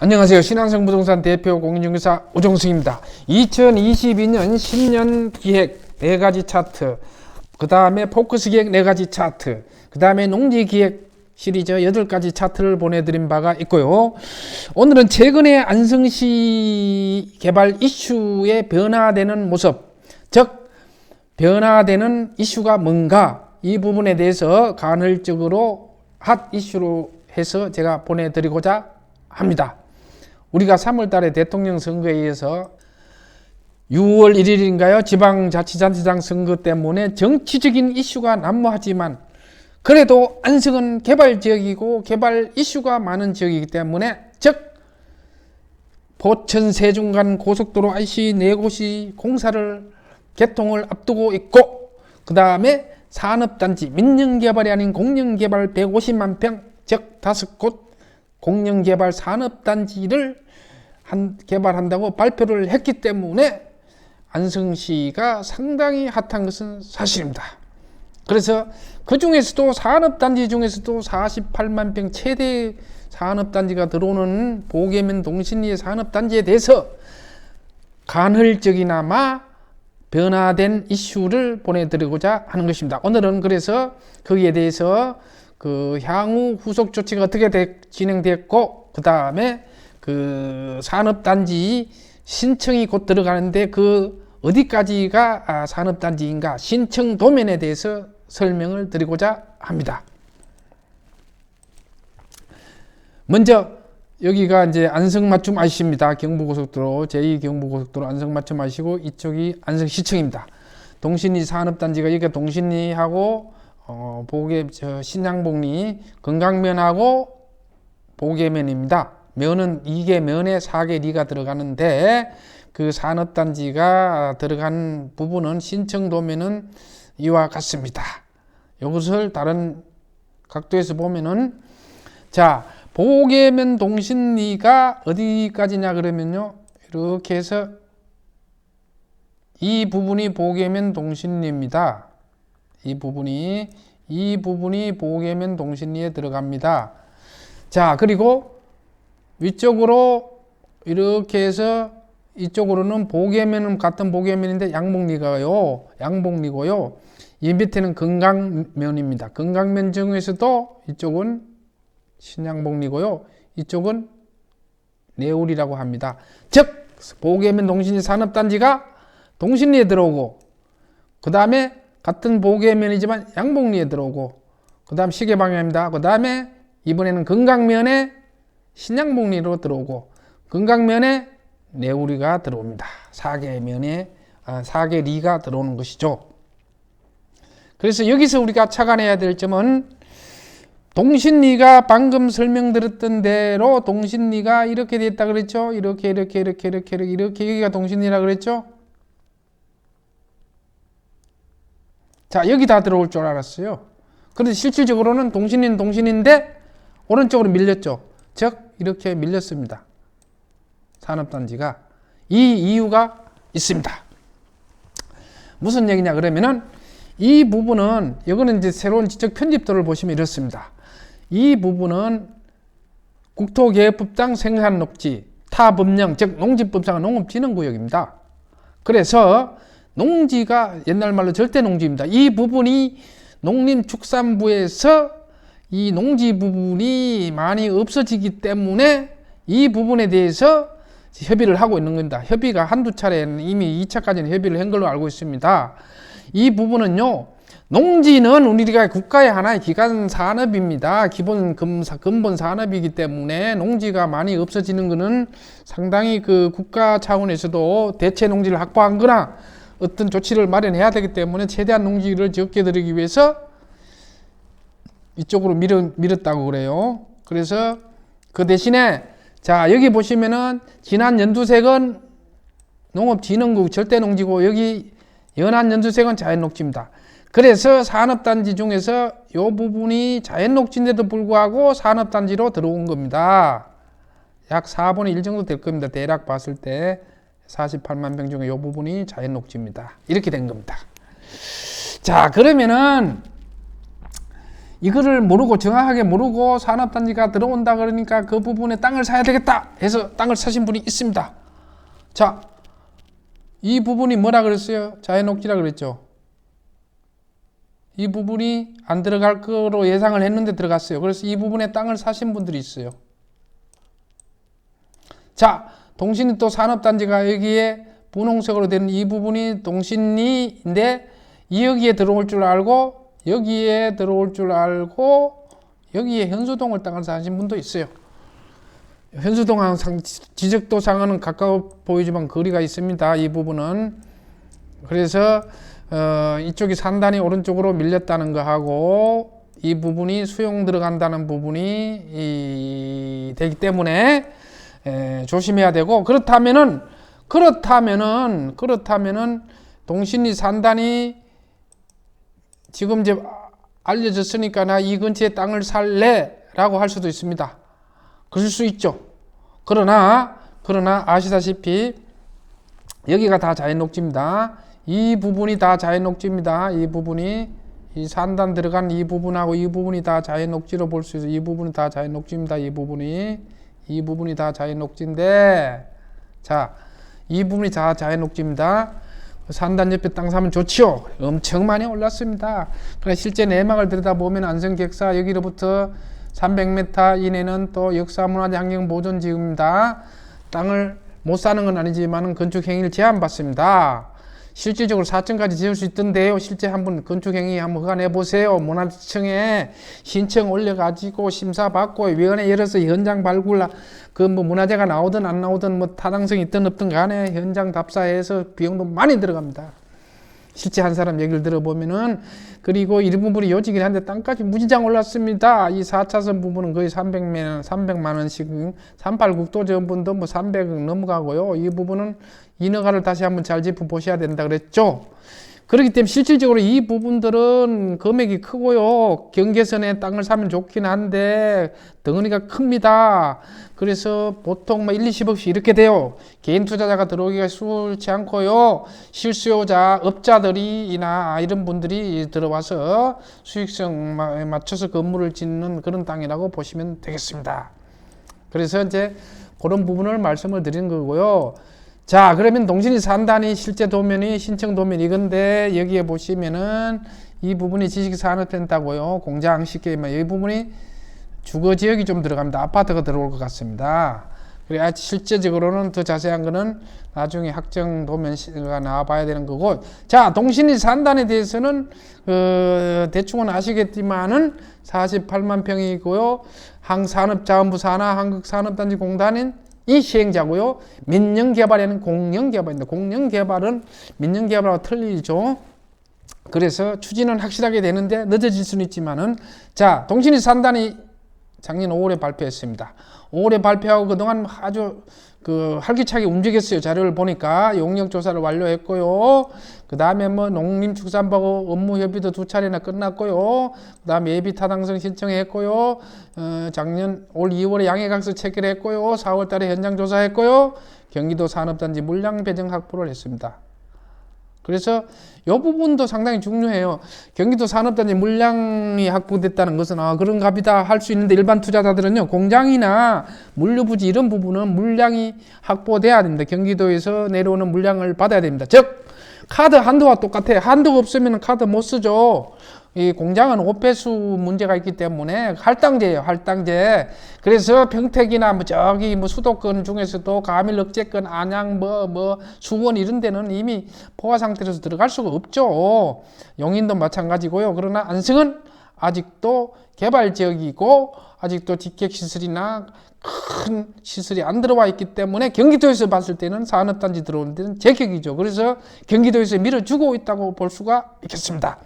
안녕하세요. 신한성 부동산 대표 공인중개사 오종승입니다. 2022년 신년 기획 4가지 차트, 그 다음에 포커스 기획 4가지 차트, 그 다음에 농지 기획 시리즈 8가지 차트를 보내드린 바가 있고요. 오늘은 최근에 안성시 개발 이슈의 변화되는 모습, 즉 변화되는 이슈가 뭔가, 이 부분에 대해서 간헐적으로 핫 이슈로 해서 제가 보내드리고자 합니다. 우리가 3월 달에 대통령 선거에 의해서 6월 1일인가요? 지방자치단체장 선거 때문에 정치적인 이슈가 난무하지만 그래도 안성은 개발 지역이고 개발 이슈가 많은 지역이기 때문에, 즉 포천 세종간 고속도로 IC 4곳이 공사를 개통을 앞두고 있고, 그 다음에 산업단지 민영개발이 아닌 공영개발 150만 평, 즉 5곳 공영개발 산업단지를 개발한다고 발표를 했기 때문에 안성시가 상당히 핫한 것은 사실입니다. 그래서 그 중에서도 산업단지 중에서도 48만 평 최대 산업단지가 들어오는 보계면 동신리의 산업단지에 대해서 간헐적이나마 변화된 이슈를 보내드리고자 하는 것입니다. 오늘은 그래서 거기에 대해서 그 향후 후속 조치가 어떻게 진행됐고, 그 다음에 그 산업단지 신청이 곧 들어가는데 그 어디까지가 산업단지인가, 신청 도면에 대해서 설명을 드리고자 합니다. 먼저 여기가 이제 안성맞춤 IC입니다. 경부고속도로, 제2경부고속도로 안성맞춤 IC고, 이쪽이 안성시청입니다. 동신리 산업단지가 여기가 동신리하고 신양복리 건강면하고 보계면입니다. 면은 2개 면에 4개 리가 들어가는데, 그 산업단지가 들어간 부분은 신청 도면은 이와 같습니다. 이것을 다른 각도에서 보면은, 자, 보계면 동신리가 어디까지냐 그러면요, 이렇게 해서 이 부분이 보계면 동신리입니다. 이 부분이 보계면 동신리에 들어갑니다. 자, 그리고 위쪽으로 이렇게 해서 이쪽으로는 보계면은 같은 보계면인데 양복리고요. 이 밑에는 건강면입니다. 건강면 중에서도 이쪽은 신양복리고요. 이쪽은 내울이라고 합니다. 즉 보계면 동신리 산업단지가 동신리에 들어오고, 그 다음에 같은 보계면이지만 양복리에 들어오고, 그 다음 시계 방향입니다. 그 다음에 이번에는 건강면에 신양복리로 들어오고, 건강면에 내우리가 들어옵니다. 4개 리가 들어오는 것이죠. 그래서 여기서 우리가 착안해야 될 점은, 동신리가 방금 설명드렸던 대로 동신리가 이렇게 됐다 그랬죠. 이렇게 여기가 동신리라 그랬죠. 자, 여기 다 들어올 줄 알았어요. 그런데 실질적으로는 동신리는 동신리인데 오른쪽으로 밀렸죠. 즉 이렇게 밀렸습니다. 산업단지가. 이 이유가 있습니다. 무슨 얘기냐 그러면은, 이 부분은, 이거는 이제 새로운 지적 편집도를 보시면 이렇습니다. 이 부분은 국토개혁법상 생산녹지, 타법령, 즉 농지법상 농업진흥구역입니다. 그래서 농지가 옛날 말로 절대농지입니다. 이 부분이 농림축산부에서 이 농지 부분이 많이 없어지기 때문에 이 부분에 대해서 협의를 하고 있는 겁니다. 협의가 한두 차례는 이미 2차까지는 협의를 한 걸로 알고 있습니다. 이 부분은요, 농지는 우리가 국가의 하나의 기간 산업입니다. 근본 산업이기 때문에 농지가 많이 없어지는 것은 상당히 그 국가 차원에서도 대체 농지를 확보한 거나 어떤 조치를 마련해야 되기 때문에 최대한 농지를 적게 들이기 위해서 이쪽으로 밀었다고 그래요. 그래서 그 대신에, 자, 여기 보시면은 지난 연두색은 농업진흥구 절대농지고, 여기 연한 연두색은 자연녹지입니다. 그래서 산업단지 중에서 이 부분이 자연녹지인데도 불구하고 산업단지로 들어온 겁니다. 약 4분의 1 정도 될 겁니다. 대략 봤을 때 48만 평 중에 이 부분이 자연녹지입니다. 이렇게 된 겁니다. 자, 그러면은 이거를 모르고 정확하게 모르고 산업단지가 들어온다 그러니까 그 부분에 땅을 사야 되겠다 해서 땅을 사신 분이 있습니다. 자, 이 부분이 뭐라 그랬어요? 자연녹지라 그랬죠. 이 부분이 안 들어갈 거로 예상을 했는데 들어갔어요. 그래서 이 부분에 땅을 사신 분들이 있어요. 자, 동신이 또 산업단지가 여기에 분홍색으로 되는 이 부분이 동신리인데 여기에 들어올 줄 알고 여기에 들어올 줄 알고 여기에 현수동을 땅을 사신 분도 있어요. 현수동하고 지적도상은 가까워 보이지만 거리가 있습니다. 이 부분은. 그래서 이쪽이 산단이 오른쪽으로 밀렸다는 거하고 이 부분이 수용 들어간다는 부분이 되기 때문에 조심해야 되고, 그렇다면은 동신리 산단이 지금 이제 알려졌으니까 나 이 근처에 땅을 살래 라고 할 수도 있습니다. 그럴 수 있죠. 그러나 아시다시피 여기가 다 자연녹지입니다. 이 부분이 다 자연녹지입니다. 이 부분이 이 산단 들어간 이 부분하고 이 부분이 다 자연녹지로 볼 수 있어요. 이 부분이 다 자연녹지입니다. 이 부분이 다 자연녹지인데, 자, 이 부분이 다 자연녹지입니다. 산단 옆에 땅 사면 좋지요. 엄청 많이 올랐습니다. 그러나 실제 내막을 들여다보면 안성객사 여기로부터 300m 이내는 또 역사문화환경보존지구입니다. 땅을 못 사는 건 아니지만 건축행위를 제한받습니다. 실질적으로 4층까지 지을 수 있던데요. 실제 한번 건축행위 한번 허가내 보세요. 문화청에 신청 올려가지고 심사받고 위원회 열어서 현장 발굴, 그 뭐 문화재가 나오든 안 나오든 뭐 타당성이 있든 없든 간에 현장 답사해서 비용도 많이 들어갑니다. 실제 한 사람 얘기를 들어보면은. 그리고 이 부분이 요직이긴 한데 땅까지 무지장 올랐습니다. 이 4차선 부분은 거의 300만 원씩, 38국도 전분도 뭐 300억 넘어가고요. 이 부분은 인허가를 다시 한번 잘 짚어보셔야 된다 그랬죠. 그렇기 때문에 실질적으로 이 부분들은 금액이 크고요. 경계선에 땅을 사면 좋긴 한데 덩어리가 큽니다. 그래서 보통 1, 20억씩 이렇게 돼요. 개인 투자자가 들어오기가 수월치 않고요. 실수요자, 업자들이나 이런 분들이 들어와서 수익성에 맞춰서 건물을 짓는 그런 땅이라고 보시면 되겠습니다. 그래서 이제 그런 부분을 말씀을 드리는 거고요. 자, 그러면 동신이 산단이 실제 도면이 신청 도면 이건데 여기에 보시면은 이 부분이 지식산업센터고요. 공장 쉽게 말하면 이 부분이 주거지역이 좀 들어갑니다. 아파트가 들어올 것 같습니다. 그래 실제적으로는 더 자세한 거는 나중에 확정 도면가 나와 봐야 되는 거고. 자, 동신이 산단에 대해서는 대충은 아시겠지만은 48만 평이고요. 한산업자원부 산하 한국산업단지공단인 이 시행자고요. 민영개발에는 공영개발입니다. 공영개발은 민영개발하고 틀리죠. 그래서 추진은 확실하게 되는데 늦어질 수는 있지만은, 자, 동신이 산단이 작년 5월에 발표했습니다. 5월에 발표하고 그동안 아주 활기차게 움직였어요. 자료를 보니까 용역 조사를 완료했고요. 그 다음에 뭐 농림축산부하고 업무협의도 2차례나 끝났고요. 그 다음에 예비 타당성 신청했고요. 작년 올 2월에 양해각서 체결했고요. 4월 달에 현장 조사했고요. 경기도 산업단지 물량 배정 확보를 했습니다. 그래서 이 부분도 상당히 중요해요. 경기도 산업단지 물량이 확보됐다는 것은 그런 값이다 할 수 있는데, 일반 투자자들은요, 공장이나 물류부지 이런 부분은 물량이 확보돼야 됩니다. 경기도에서 내려오는 물량을 받아야 됩니다. 즉 카드 한도와 똑같아요. 한도가 없으면 카드 못 쓰죠. 이 공장은 오폐수 문제가 있기 때문에 할당제예요, 할당제. 그래서 평택이나 뭐 저기 뭐 수도권 중에서도 가밀 억제권, 안양 수원 이런 데는 이미 포화 상태로서 들어갈 수가 없죠. 용인도 마찬가지고요. 그러나 안성은 아직도 개발 지역이고 아직도 직객 시설이나 큰 시설이 안 들어와 있기 때문에 경기도에서 봤을 때는 산업단지 들어오는 데는 제격이죠. 그래서 경기도에서 밀어주고 있다고 볼 수가 있겠습니다.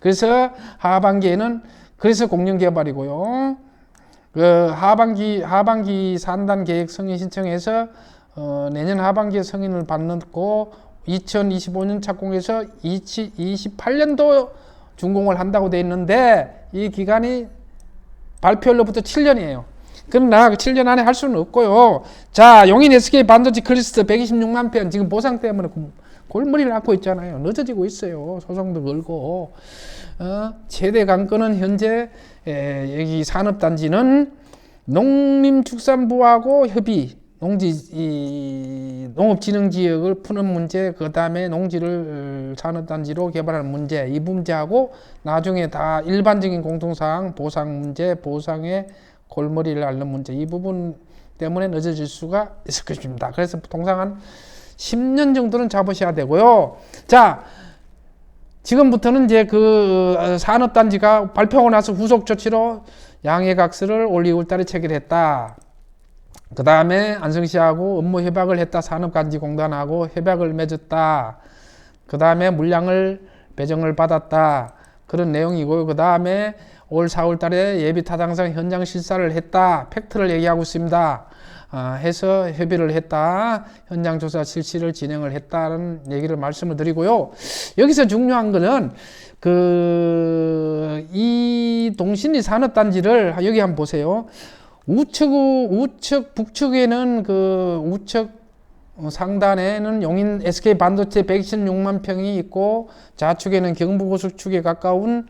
그래서 하반기에는 그래서 공영개발이고요. 하반기 산단 계획 승인 신청해서 내년 하반기에 승인을 받고 2025년 착공해서 2028년도 준공을 한다고 돼 있는데, 이 기간이 발표일로부터 7년이에요. 그러나 7년 안에 할 수는 없고요. 자, 용인 SK 반도체 클리스터 126만 편 지금 보상 때문에 골머리를 앓고 있잖아요. 늦어지고 있어요. 소송도 걸고. 최대 관건은 현재 여기 산업단지는 농림축산부하고 협의, 농업진흥지역을 푸는 문제, 그 다음에 농지를 산업단지로 개발하는 문제, 이 문제하고 나중에 다 일반적인 공통사항, 보상 문제, 보상의 골머리를 앓는 문제, 이 부분 때문에 늦어질 수가 있을 것입니다. 그래서 통상 한 10년 정도는 잡으셔야 되고요. 자, 지금부터는 이제 그 산업단지가 발표하고 나서 후속 조치로 양해각서를 올 2월달에 체결했다. 그 다음에 안성시하고 업무 협약을 했다. 산업단지공단하고 협약을 맺었다. 그 다음에 물량을 배정을 받았다. 그런 내용이고요. 그 다음에 올 4월달에 예비타당상 현장 실사를 했다. 팩트를 얘기하고 있습니다. 해서 협의를 했다. 현장 조사 실시를 진행을 했다는 얘기를 말씀을 드리고요. 여기서 중요한 거는 이 동신리 산업단지를 여기 한번 보세요. 우측 북측에는 우측 상단에는 용인 SK 반도체 116만 평이 있고 좌측에는 경부고속축에 가까운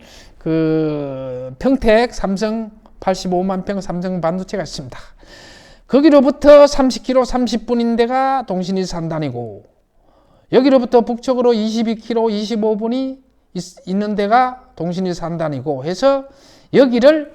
평택 삼성 85만 평 삼성 반도체가 있습니다. 거기로부터 30km 30분인 데가 동신리 산단이고 여기로부터 북쪽으로 22km 25분이 있는 데가 동신리 산단이고 해서 여기를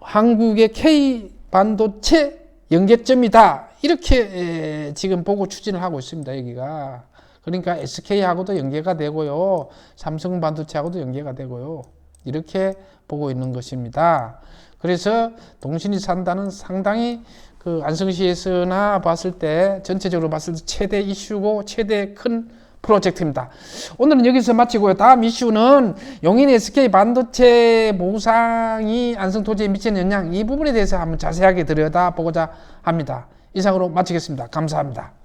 한국의 K 반도체 연계점이다. 이렇게 지금 보고 추진을 하고 있습니다. 여기가. 그러니까 SK하고도 연계가 되고요. 삼성 반도체하고도 연계가 되고요. 이렇게 보고 있는 것입니다. 그래서 동신리 산단은 상당히 안성시에서나 봤을 때 전체적으로 봤을 때 최대 이슈고 최대 큰 프로젝트입니다. 오늘은 여기서 마치고요. 다음 이슈는 용인 SK 반도체 보상이 안성토지에 미치는 영향, 이 부분에 대해서 한번 자세하게 들여다보고자 합니다. 이상으로 마치겠습니다. 감사합니다.